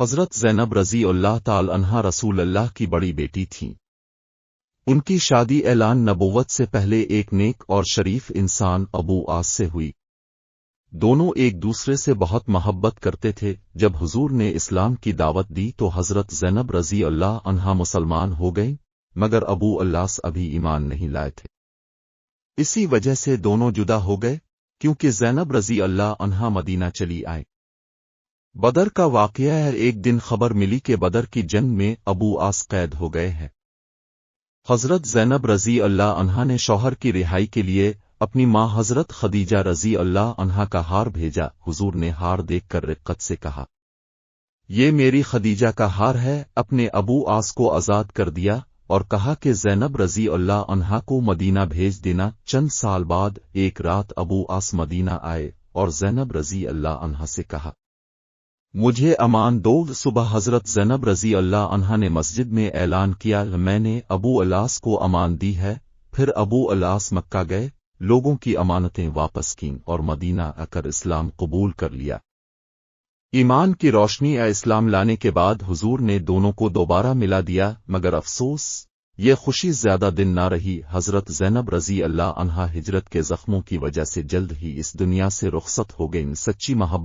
حضرت زینب رضی اللہ تعالی عنہا رسول اللہ کی بڑی بیٹی تھیں۔ ان کی شادی اعلان نبوت سے پہلے ایک نیک اور شریف انسان ابو آس سے ہوئی۔ دونوں ایک دوسرے سے بہت محبت کرتے تھے۔ جب حضور نے اسلام کی دعوت دی تو حضرت زینب رضی اللہ عنہا مسلمان ہو گئیں، مگر ابو الاس ابھی ایمان نہیں لائے تھے۔ اسی وجہ سے دونوں جدا ہو گئے، کیونکہ زینب رضی اللہ عنہا مدینہ چلی آئے۔ بدر کا واقعہ ہے۔ ایک دن خبر ملی کہ بدر کی جنگ میں ابو آس قید ہو گئے ہیں۔ حضرت زینب رضی اللہ عنہا نے شوہر کی رہائی کے لیے اپنی ماں حضرت خدیجہ رضی اللہ عنہا کا ہار بھیجا۔ حضور نے ہار دیکھ کر رقت سے کہا، یہ میری خدیجہ کا ہار ہے۔ اپنے ابو آس کو آزاد کر دیا اور کہا کہ زینب رضی اللہ عنہا کو مدینہ بھیج دینا۔ چند سال بعد ایک رات ابو آس مدینہ آئے اور زینب رضی اللہ عنہا سے کہا، مجھے امان دو۔ صبح حضرت زینب رضی اللہ عنہا نے مسجد میں اعلان کیا، میں نے ابو الاس کو امان دی ہے۔ پھر ابو الاس مکہ گئے، لوگوں کی امانتیں واپس کیں اور مدینہ آ کر اسلام قبول کر لیا۔ ایمان کی روشنی اسلام لانے کے بعد حضور نے دونوں کو دوبارہ ملا دیا، مگر افسوس یہ خوشی زیادہ دن نہ رہی۔ حضرت زینب رضی اللہ عنہا ہجرت کے زخموں کی وجہ سے جلد ہی اس دنیا سے رخصت ہو گئیں۔ سچی محبت